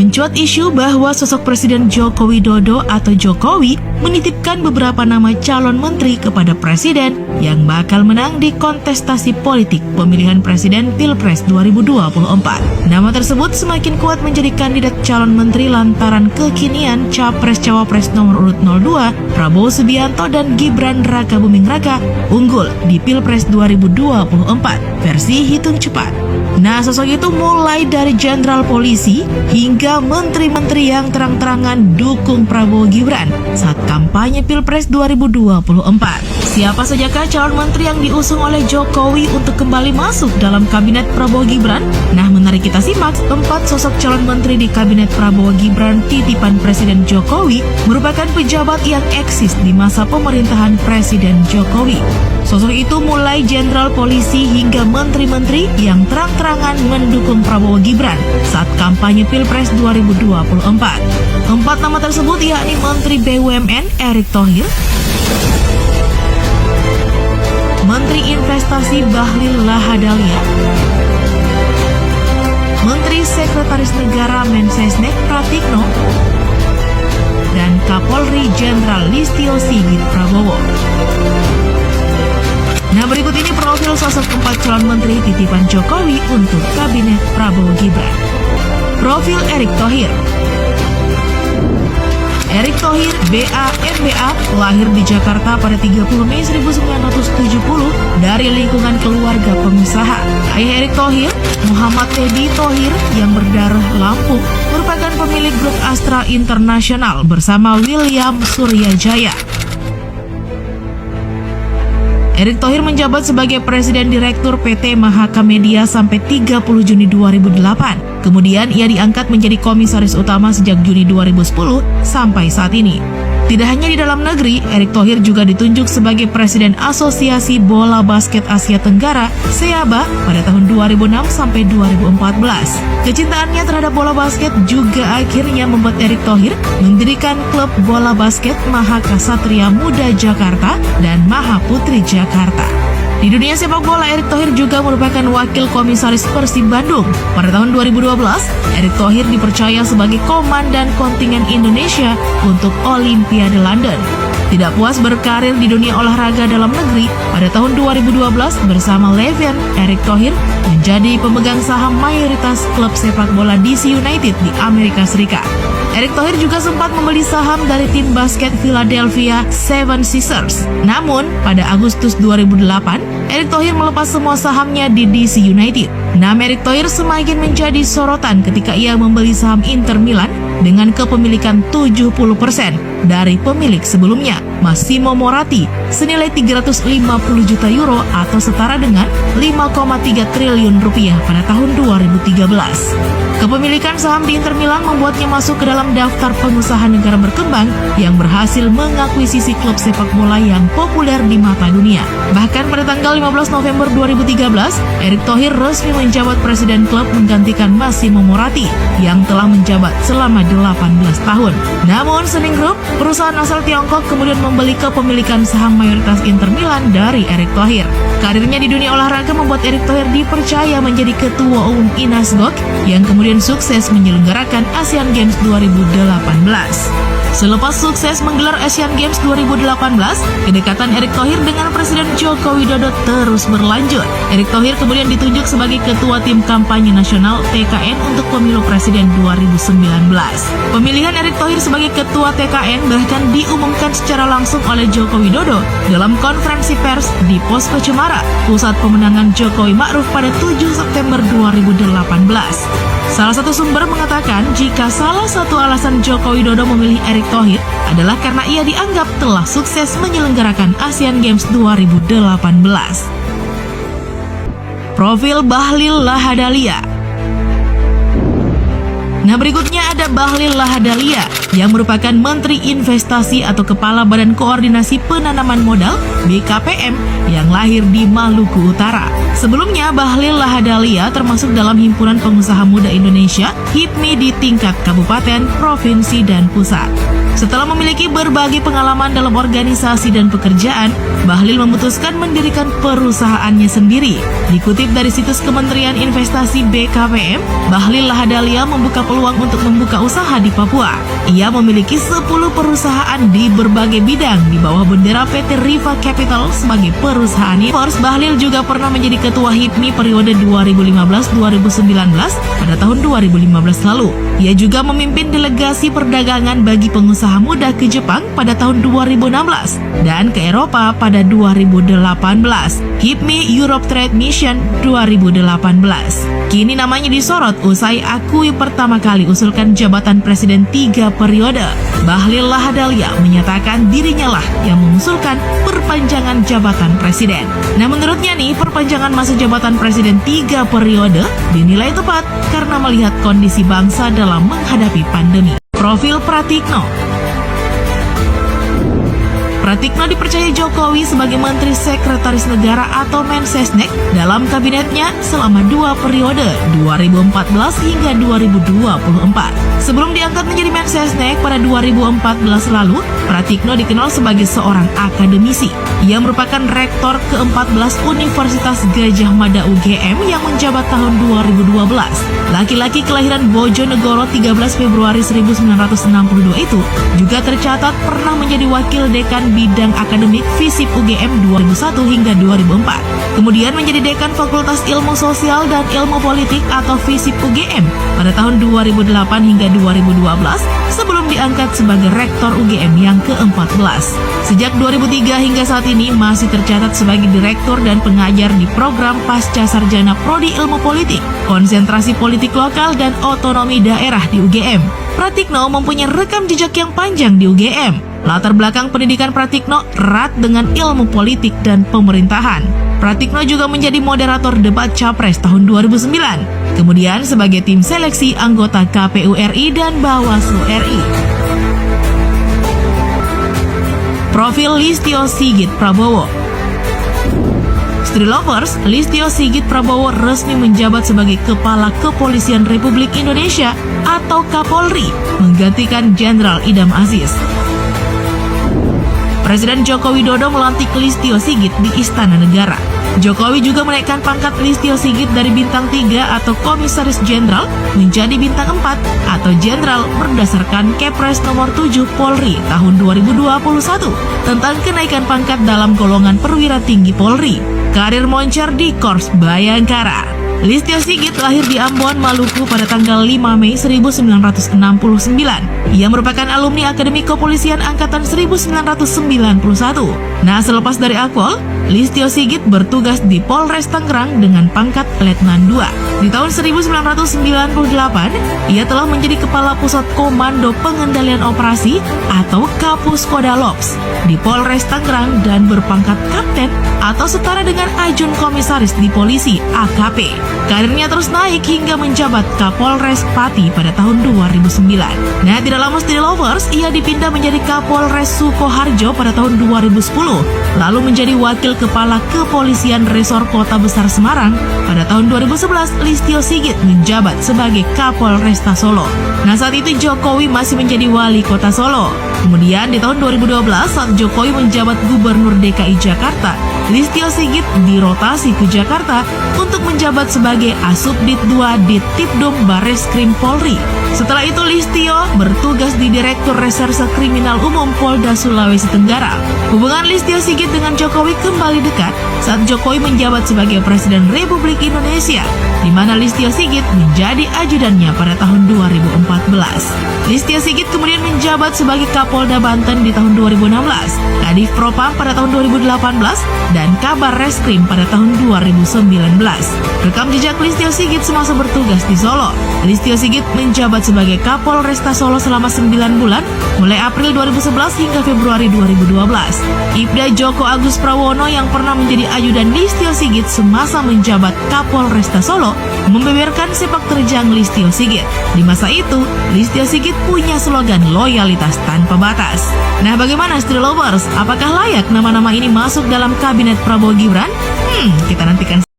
mencuat isu bahwa sosok Presiden Joko Widodo atau Jokowi menitipkan beberapa nama calon menteri kepada Presiden yang bakal menang di kontestasi politik pemilihan Presiden Pilpres 2024. Nama tersebut semakin kuat menjadi kandidat calon menteri lantaran kekinian Capres-Cawapres nomor urut 02, Prabowo Subianto dan Gibran Raka Buming Raka unggul di Pilpres 2024 versi hitung cepat. Nah, sosok itu mulai dari jenderal polisi hingga menteri-menteri yang terang-terangan dukung Prabowo Gibran saat kampanye Pilpres 2024. Siapa sajakah calon menteri yang diusung oleh Jokowi untuk kembali masuk dalam kabinet Prabowo Gibran? Nah, mari kita simak 4 sosok calon menteri di kabinet Prabowo Gibran titipan Presiden Jokowi merupakan pejabat yang eksis di masa pemerintahan Presiden Jokowi. Sosok itu mulai jenderal polisi hingga menteri-menteri yang terang-terangan mendukung Prabowo Gibran saat kampanye Pilpres 2024. 4 nama tersebut yakni Menteri BUMN Erick Thohir, Menteri Investasi Bahlil Lahadalia, Menteri Sekretaris Negara Mensesnek Pratikno, dan Kapolri Jenderal Listio Sigit Prabowo. Nah, berikut ini profil sosok 4 calon menteri titipan Jokowi untuk kabinet Prabowo Gibran. Profil Erick Thohir. Erick Thohir, BA, MBA, lahir di Jakarta pada 30 Mei 1970 dari lingkungan keluarga pengusaha. Ayah Erick Thohir, Muhammad Teddy Thohir yang berdarah Lampung, merupakan pemilik grup Astra International bersama William Suryajaya. Erick Thohir menjabat sebagai Presiden Direktur PT Mahaka Media sampai 30 Juni 2008. Kemudian ia diangkat menjadi Komisaris Utama sejak Juni 2010 sampai saat ini. Tidak hanya di dalam negeri, Erick Thohir juga ditunjuk sebagai Presiden Asosiasi Bola Basket Asia Tenggara, SEABA, pada tahun 2006 sampai 2014. Kecintaannya terhadap bola basket juga akhirnya membuat Erick Thohir mendirikan klub bola basket Mahaka Satria Muda Jakarta dan Maha Putri Jakarta. Di dunia sepak bola, Erick Thohir juga merupakan wakil komisaris Persib Bandung. Pada tahun 2012, Erick Thohir dipercaya sebagai komandan kontingen Indonesia untuk Olimpiade London. Tidak puas berkarir di dunia olahraga dalam negeri, pada tahun 2012 bersama Levin, Erick Thohir menjadi pemegang saham mayoritas klub sepak bola DC United di Amerika Serikat. Erick Thohir juga sempat membeli saham dari tim basket Philadelphia 76ers. Namun, pada Agustus 2008, Erick Thohir melepas semua sahamnya di DC United. Nama Erick Thohir semakin menjadi sorotan ketika ia membeli saham Inter Milan dengan kepemilikan 70% dari pemilik sebelumnya, Massimo Moratti, senilai 350 juta euro atau setara dengan 5,3 triliun rupiah pada tahun 2013. Kepemilikan saham di Inter Milan membuatnya masuk ke dalam daftar pengusaha negara berkembang yang berhasil mengakuisisi klub sepak bola yang populer di mata dunia. Bahkan pada tanggal 15 November 2013, Erick Thohir resmi menjabat presiden klub menggantikan Massimo Moratti yang telah menjabat selama 18 tahun. Namun, Suning Group, perusahaan asal Tiongkok, kemudian membeli kepemilikan saham mayoritas Inter Milan dari Erick Thohir. Karirnya di dunia olahraga membuat Erick Thohir dipercaya menjadi ketua umum INASGOC yang kemudian sukses menyelenggarakan Asian Games 2018. Selepas sukses menggelar Asian Games 2018, kedekatan Erick Thohir dengan Presiden Joko Widodo terus berlanjut. Erick Thohir kemudian ditunjuk sebagai Ketua Tim Kampanye Nasional TKN untuk Pemilu Presiden 2019. Pemilihan Erick Thohir sebagai Ketua TKN bahkan diumumkan secara langsung oleh Joko Widodo dalam konferensi pers di Posko Cemara, pusat pemenangan Jokowi Ma'ruf pada 7 September 2018. Salah satu sumber mengatakan jika salah satu alasan Joko Widodo memilih Erick Thohir adalah karena ia dianggap telah sukses menyelenggarakan Asian Games 2018. Profil Bahlil Lahadalia. Nah, berikutnya ada Bahlil Lahadalia yang merupakan Menteri Investasi atau Kepala Badan Koordinasi Penanaman Modal BKPM yang lahir di Maluku Utara. Sebelumnya, Bahlil Lahadalia termasuk dalam Himpunan Pengusaha Muda Indonesia (HIPMI) di tingkat kabupaten, provinsi, dan pusat. Setelah memiliki berbagai pengalaman dalam organisasi dan pekerjaan, Bahlil memutuskan mendirikan perusahaannya sendiri. Dikutip dari situs Kementerian Investasi BKPM, Bahlil Lahadalia membuka peluang untuk membuka usaha di Papua. Ia memiliki 10 perusahaan di berbagai bidang di bawah bendera PT Riva Capital sebagai perusahaannya. Bahlil juga pernah menjadi ketua HIPMI periode 2015-2019 pada tahun 2015 lalu. Ia juga memimpin delegasi perdagangan bagi pengusaha muda ke Jepang pada tahun 2016 dan ke Eropa pada 2018. HIPMI Europe Trade Mission 2018. Kini namanya disorot usai akui pertama kali usulkan jabatan presiden 3 periode. Bahlil Lahadalia menyatakan dirinya lah yang mengusulkan perpanjangan jabatan presiden. Nah, menurutnya nih, perpanjangan masa jabatan presiden 3 periode dinilai tepat karena melihat kondisi bangsa dalam menghadapi pandemi. Profil Pratikno. Pratikno dipercaya Jokowi sebagai Menteri Sekretaris Negara atau Mensesnek dalam kabinetnya selama 2 periode 2014 hingga 2024. Sebelum diangkat menjadi Mensesnek pada 2014 lalu, Pratikno dikenal sebagai seorang akademisi. Ia merupakan rektor ke-14 Universitas Gadjah Mada UGM yang menjabat tahun 2012. Laki-laki kelahiran Bojonegoro 13 Februari 1962 itu juga tercatat pernah menjadi wakil dekan bidang akademik FISIP UGM 2001 hingga 2004. Kemudian menjadi dekan Fakultas Ilmu Sosial dan Ilmu Politik atau FISIP UGM pada tahun 2008 hingga 2012 sebelum diangkat sebagai rektor UGM yang ke-14. Sejak 2003 hingga saat ini masih tercatat sebagai direktur dan pengajar di program Pasca Sarjana Prodi Ilmu Politik, Konsentrasi Politik Lokal dan Otonomi Daerah di UGM. Pratikno mempunyai rekam jejak yang panjang di UGM. Latar belakang pendidikan Pratikno erat dengan ilmu politik dan pemerintahan. Pratikno juga menjadi moderator debat Capres tahun 2009. Kemudian sebagai tim seleksi anggota KPU RI dan Bawaslu RI. Profil Listio Sigit Prabowo. Street Lovers, Listio Sigit Prabowo resmi menjabat sebagai Kepala Kepolisian Republik Indonesia atau Kapolri, menggantikan Jenderal Idam Aziz. Presiden Joko Widodo melantik Listio Sigit di Istana Negara. Jokowi juga menaikkan pangkat Listio Sigit dari bintang 3 atau Komisaris Jenderal menjadi bintang 4 atau Jenderal berdasarkan Kepres nomor 7 Polri tahun 2021 tentang kenaikan pangkat dalam golongan perwira tinggi Polri. Karir moncer di Korps Bayangkara. Listio Sigit lahir di Ambon, Maluku pada tanggal 5 Mei 1969. Ia merupakan alumni Akademi Kepolisian Angkatan 1991. Nah, selepas dari Akpol, Listio Sigit bertugas di Polres Tangerang dengan pangkat Letnan 2. Di tahun 1998, ia telah menjadi Kepala Pusat Komando Pengendalian Operasi atau Kapuskodalops di Polres Tangerang dan berpangkat Kapten atau setara dengan Ajun Komisaris di Polisi AKP. Karirnya terus naik hingga menjabat Kapolres Pati pada tahun 2009. Nah, tidak lama Street Lovers, ia dipindah menjadi Kapolres Sukoharjo pada tahun 2010, lalu menjadi Wakil Kepala Kepolisian Resor Kota Besar Semarang. Pada tahun 2011, Listio Sigit menjabat sebagai Kapolresta Solo. Nah, saat itu Jokowi masih menjadi Wali Kota Solo. Kemudian di tahun 2012, saat Jokowi menjabat Gubernur DKI Jakarta, Listio Sigit dirotasi ke Jakarta untuk menjabat sebagai Asubdit 2 Dittipdum Barreskrim Polri. Setelah itu Listio bertugas di Direktur Reserse Kriminal Umum Polda Sulawesi Tenggara. Hubungan Listio Sigit dengan Jokowi kembali dekat saat Jokowi menjabat sebagai Presiden Republik Indonesia, di mana Listio Sigit menjadi ajudannya pada tahun 2014. Listio Sigit kemudian menjabat sebagai Kapolda Banten di tahun 2016, Kadif Propam pada tahun 2018, dan Kabar Reskrim pada tahun 2019. Rekam jejak Listio Sigit semasa bertugas di Solo. Listio Sigit menjabat sebagai Kapolresta Solo selama 9 bulan, mulai April 2011 hingga Februari 2012. Ibda Joko Agus Prawono yang pernah menjadi ajudan Listio Sigit semasa menjabat Kapolresta Solo membeberkan sepak terjang Listio Sigit. Di masa itu, Listio Sigit punya slogan loyalitas tanpa batas. Nah, bagaimana Street Lovers? Apakah layak nama-nama ini masuk dalam kabinet Prabowo Gibran? Kita nantikan.